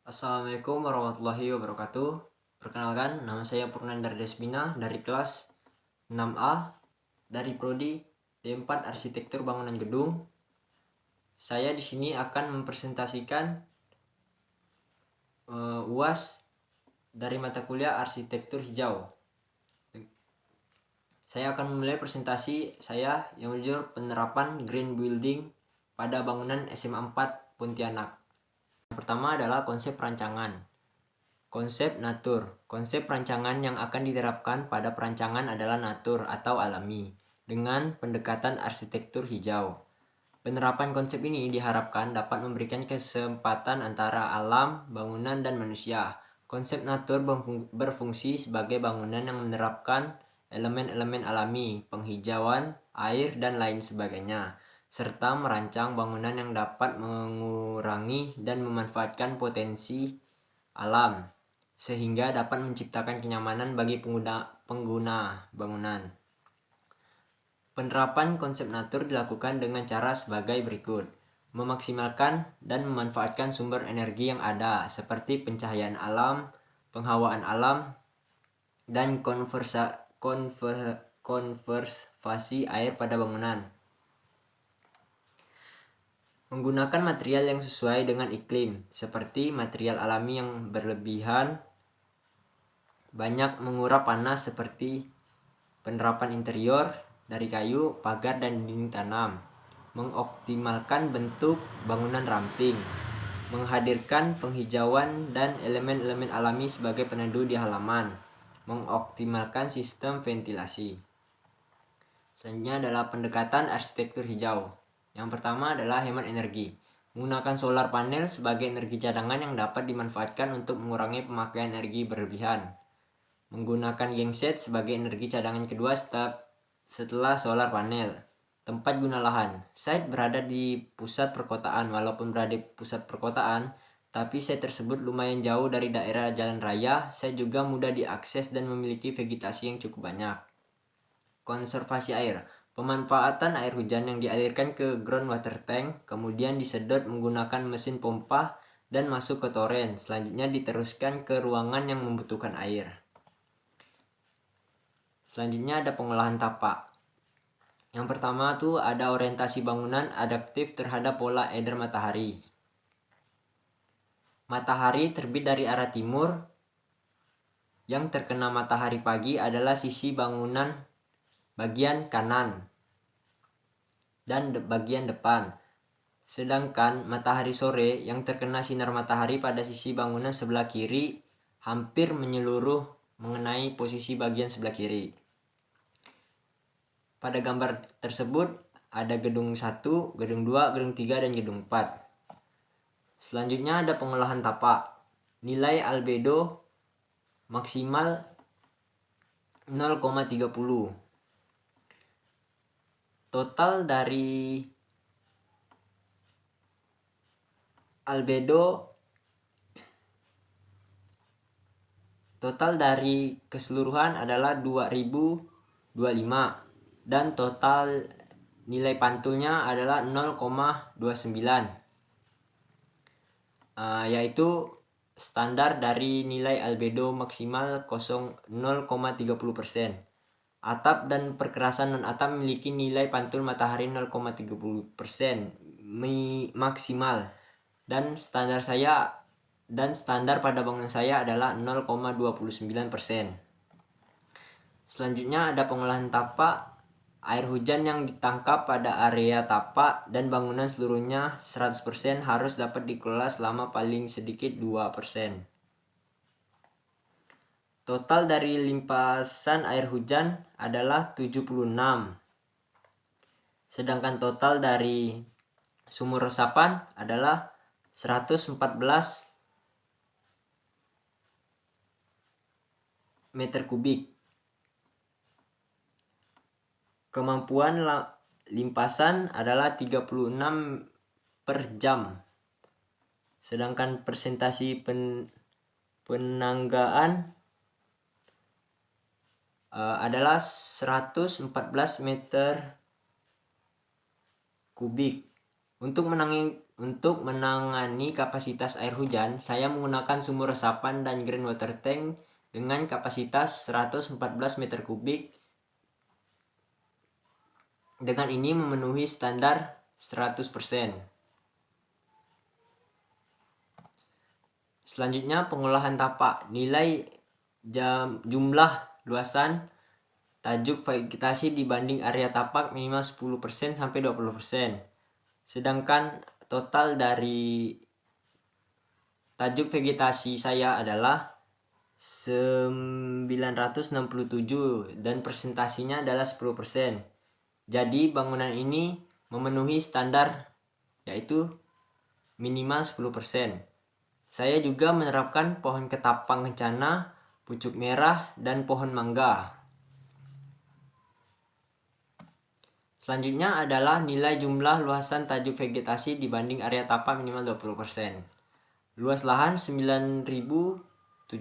Assalamualaikum warahmatullahi wabarakatuh. Perkenalkan, nama saya Purnandar Desmina dari kelas 6A dari Prodi D4 Arsitektur Bangunan Gedung. Saya di sini akan mempresentasikan UAS dari mata kuliah Arsitektur Hijau. Saya akan memulai presentasi saya yang berjudul penerapan green building pada bangunan SMA 4 Pontianak. Yang pertama adalah konsep perancangan. Konsep natur. Konsep perancangan yang akan diterapkan pada perancangan adalah natur atau alami dengan pendekatan arsitektur hijau. Penerapan konsep ini diharapkan dapat memberikan kesempatan antara alam, bangunan, dan manusia. Konsep natur berfungsi sebagai bangunan yang menerapkan elemen-elemen alami, penghijauan, air, dan lain sebagainya, serta merancang bangunan yang dapat mengurangi dan memanfaatkan potensi alam, sehingga dapat menciptakan kenyamanan bagi pengguna bangunan. Penerapan konsep natur dilakukan dengan cara sebagai berikut. Memaksimalkan dan memanfaatkan sumber energi yang ada, seperti pencahayaan alam, penghawaan alam, dan konservasi air pada bangunan. Menggunakan material yang sesuai dengan iklim, seperti material alami yang berlebihan banyak menguras panas, seperti penerapan interior dari kayu, pagar, dan dinding tanam. Mengoptimalkan bentuk bangunan ramping, menghadirkan penghijauan dan elemen-elemen alami sebagai peneduh di halaman, mengoptimalkan sistem ventilasi. Selanjutnya adalah pendekatan arsitektur hijau. Yang pertama adalah hemat energi. Menggunakan solar panel sebagai energi cadangan yang dapat dimanfaatkan untuk mengurangi pemakaian energi berlebihan. Menggunakan genset sebagai energi cadangan kedua setelah solar panel. Tempat guna lahan. Site berada di pusat perkotaan. Walaupun berada di pusat perkotaan, tapi site tersebut lumayan jauh dari daerah jalan raya. Site juga mudah diakses dan memiliki vegetasi yang cukup banyak. Konservasi air. Pemanfaatan air hujan yang dialirkan ke groundwater tank, kemudian disedot menggunakan mesin pompa dan masuk ke toren. Selanjutnya diteruskan ke ruangan yang membutuhkan air. Selanjutnya ada pengolahan tapak. Yang pertama tuh ada orientasi bangunan adaptif terhadap pola edar matahari. Matahari terbit dari arah timur. Yang terkena matahari pagi adalah sisi bangunan bagian kanan dan bagian depan. Sedangkan matahari sore yang terkena sinar matahari pada sisi bangunan sebelah kiri hampir menyeluruh mengenai posisi bagian sebelah kiri. Pada gambar tersebut ada gedung 1, gedung 2, gedung 3, dan gedung 4. Selanjutnya ada pengolahan tapak. Nilai albedo maksimal 0,30. Total dari keseluruhan adalah 2025 dan total nilai pantulnya adalah 0,29, yaitu standar dari nilai albedo maksimal 0,30%. Atap dan perkerasan non-atap memiliki nilai pantul matahari 0,30% maksimal, dan standar pada bangunan saya adalah 0,29%. Selanjutnya ada pengolahan tapak. Air hujan yang ditangkap pada area tapak dan bangunan seluruhnya 100% harus dapat dikelola selama paling sedikit 2%. Total dari limpasan air hujan adalah 76. Sedangkan total dari sumur resapan adalah 114 meter kubik. Kemampuan limpasan adalah 36 per jam. Sedangkan persentasi penanggaan adalah 114 meter kubik. Untuk menangani kapasitas air hujan, saya menggunakan sumur resapan dan groundwater tank dengan kapasitas 114 meter kubik. Dengan ini memenuhi standar 100%. Selanjutnya pengolahan tapak. Nilai jumlah luasan tajuk vegetasi dibanding area tapak minimal 10% sampai 20%. Sedangkan total dari tajuk vegetasi saya adalah 967 dan presentasinya adalah 10%. Jadi bangunan ini memenuhi standar yaitu minimal 10%. Saya juga menerapkan pohon ketapang kencana, pucuk merah, dan pohon mangga. Selanjutnya adalah nilai jumlah luasan tajuk vegetasi dibanding area tapak minimal 20%. Luas lahan 9.757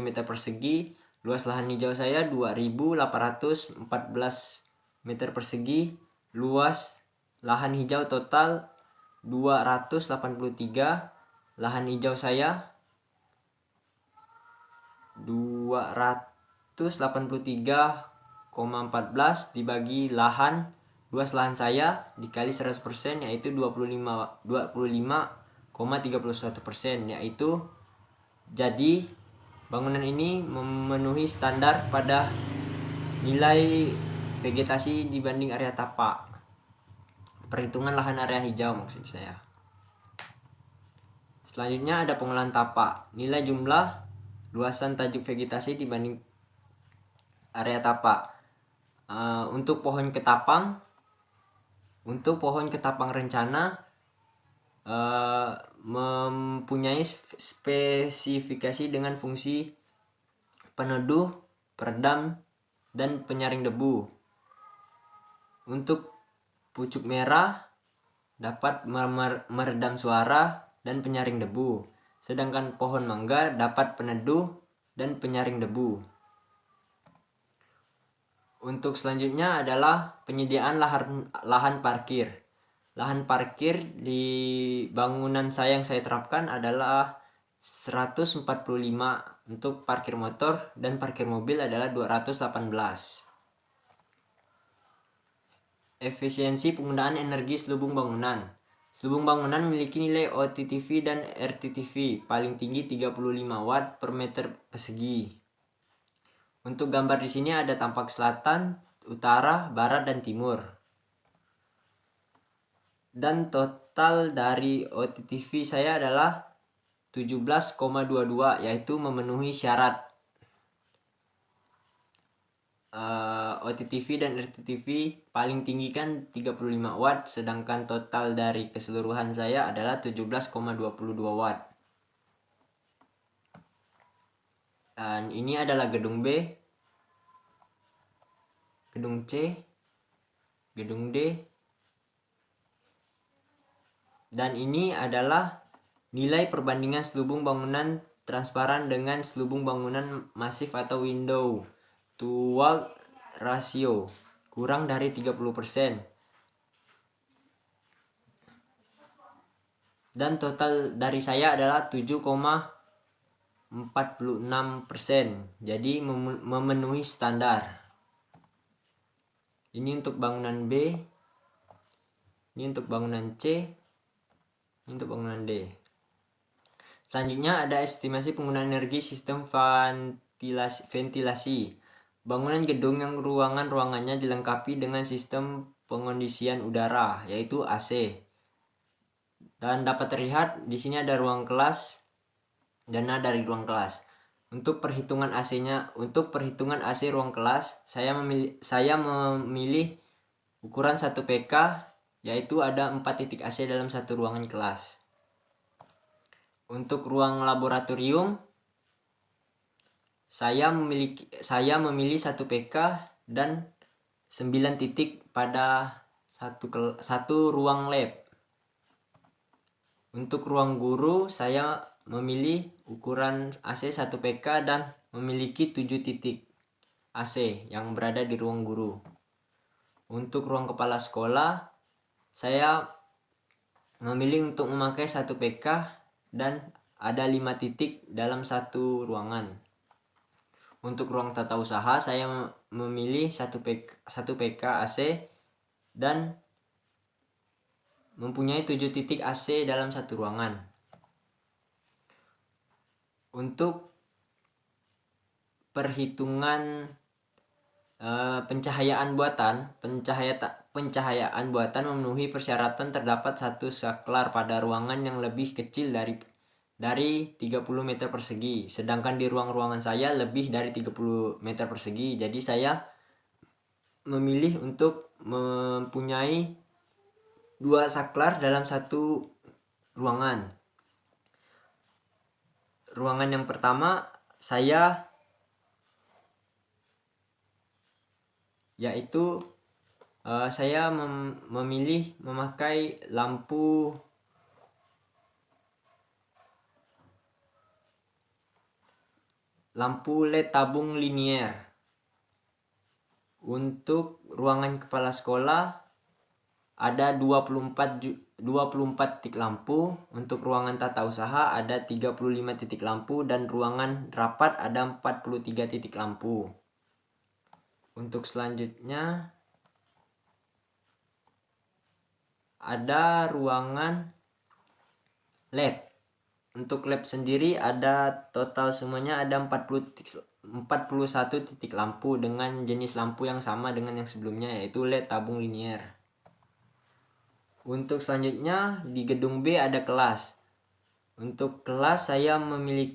meter persegi, luas lahan hijau saya 2.814 meter persegi, luas lahan hijau total 283, lahan hijau saya 283,14 dibagi luas lahan saya dikali 100% yaitu 25,31%, yaitu jadi bangunan ini memenuhi standar pada nilai vegetasi dibanding area tapak. Perhitungan lahan area hijau maksud saya. Selanjutnya ada pengolahan tapak. Nilai jumlah luasan tajuk vegetasi dibanding area tapak. Untuk pohon ketapang rencana mempunyai spesifikasi dengan fungsi peneduh, peredam, dan penyaring debu. Untuk pucuk merah dapat meredam suara dan penyaring debu, sedangkan pohon mangga dapat peneduh dan penyaring debu. Untuk selanjutnya adalah penyediaan lahan parkir. Lahan parkir di bangunan saya yang saya terapkan adalah 145, untuk parkir motor dan parkir mobil adalah 218. Efisiensi penggunaan energi selubung bangunan. Selubung bangunan memiliki nilai OTTV dan RTTV paling tinggi 35 watt per meter persegi. Untuk gambar di sini ada tampak selatan, utara, barat, dan timur. Dan total dari OTTV saya adalah 17,22, yaitu memenuhi syarat. OTTV dan RTTV paling tinggi kan 35 watt, sedangkan total dari keseluruhan saya adalah 17,22 watt. Dan ini adalah gedung B, gedung C, gedung D, dan ini adalah nilai perbandingan selubung bangunan transparan dengan selubung bangunan masif atau window to wall ratio kurang dari 30%. Dan total dari saya adalah 7,46%. Jadi memenuhi standar. Ini untuk bangunan B, ini untuk bangunan C, ini untuk bangunan D. Selanjutnya ada estimasi penggunaan energi sistem ventilasi. Bangunan gedung yang ruangannya dilengkapi dengan sistem pengondisian udara, yaitu AC. Dan dapat terlihat di sini ada ruang kelas, dana dari ruang kelas. Untuk perhitungan AC ruang kelas, saya memilih ukuran 1 PK, yaitu ada 4 titik AC dalam satu ruangan kelas. Untuk ruang laboratorium, saya memilih 1 PK dan 9 titik pada satu ruang lab. Untuk ruang guru, saya memilih ukuran AC 1 PK dan memiliki 7 titik AC yang berada di ruang guru. Untuk ruang kepala sekolah, saya memilih untuk memakai 1 PK dan ada 5 titik dalam satu ruangan. Untuk ruang tata usaha saya memilih 1 PK AC dan mempunyai 7 titik AC dalam satu ruangan. Untuk perhitungan pencahayaan buatan memenuhi persyaratan terdapat satu saklar pada ruangan yang lebih kecil dari 30 meter persegi, sedangkan di ruangan saya lebih dari 30 meter persegi. Jadi saya memilih untuk mempunyai 2 saklar dalam satu ruangan. Ruangan yang pertama saya yaitu saya memilih memakai lampu LED tabung linier. Untuk ruangan kepala sekolah ada 24 titik lampu, untuk ruangan tata usaha ada 35 titik lampu, dan ruangan rapat ada 43 titik lampu. Untuk selanjutnya ada ruangan lab. Untuk lab sendiri ada total semuanya ada 41 titik lampu dengan jenis lampu yang sama dengan yang sebelumnya, yaitu LED tabung linier. Untuk selanjutnya di gedung B ada kelas. Untuk kelas saya memilih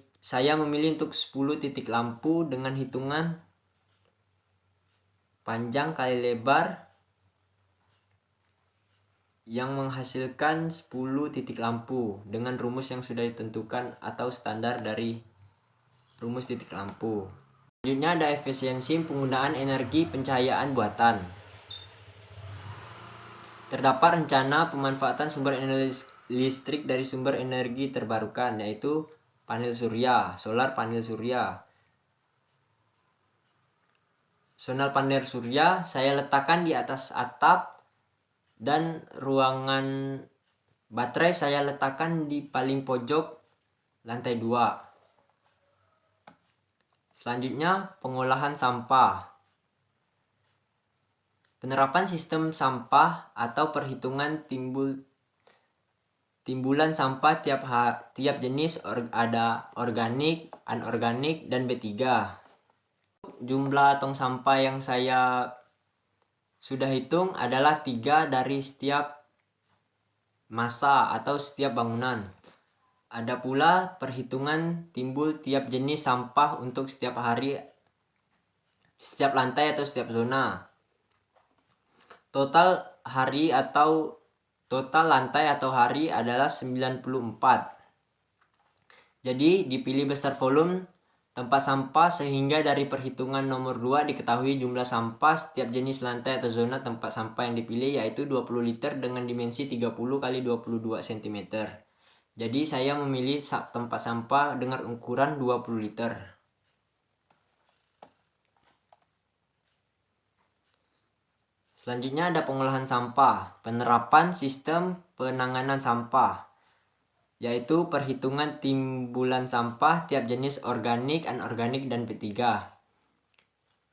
untuk 10 titik lampu dengan hitungan panjang kali lebar yang menghasilkan 10 titik lampu dengan rumus yang sudah ditentukan atau standar dari rumus titik lampu. Selanjutnya ada efisiensi penggunaan energi pencahayaan buatan. Terdapat rencana pemanfaatan sumber energi listrik dari sumber energi terbarukan, yaitu panel surya, solar panel surya. Solar panel surya saya letakkan di atas atap, dan ruangan baterai saya letakkan di paling pojok lantai 2. Selanjutnya pengolahan sampah. Penerapan sistem sampah atau perhitungan timbulan sampah tiap jenis, ada organik, anorganik, dan B3. Jumlah tong sampah yang saya sudah hitung adalah 3 dari setiap masa atau setiap bangunan. Ada pula perhitungan timbul tiap jenis sampah untuk setiap hari, setiap lantai atau setiap zona. Total lantai atau hari adalah 94. Jadi dipilih besar volume tempat sampah sehingga dari perhitungan nomor 2 diketahui jumlah sampah setiap jenis lantai atau zona tempat sampah yang dipilih, yaitu 20 liter dengan dimensi 30 x 22 cm. Jadi saya memilih tempat sampah dengan ukuran 20 liter. Selanjutnya ada pengolahan sampah, penerapan sistem penanganan sampah, yaitu perhitungan timbulan sampah tiap jenis organik, anorganik, dan B3.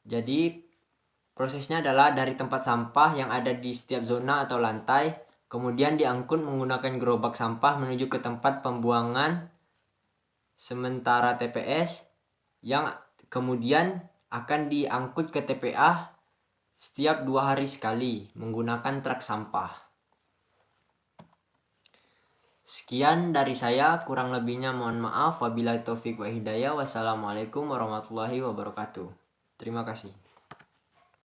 Jadi prosesnya adalah dari tempat sampah yang ada di setiap zona atau lantai, kemudian diangkut menggunakan gerobak sampah menuju ke tempat pembuangan sementara TPS, yang kemudian akan diangkut ke TPA setiap 2 hari sekali menggunakan truk sampah. Sekian dari saya, kurang lebihnya mohon maaf. Wabillahi taufik wa hidayah. Wassalamualaikum warahmatullahi wabarakatuh. Terima kasih.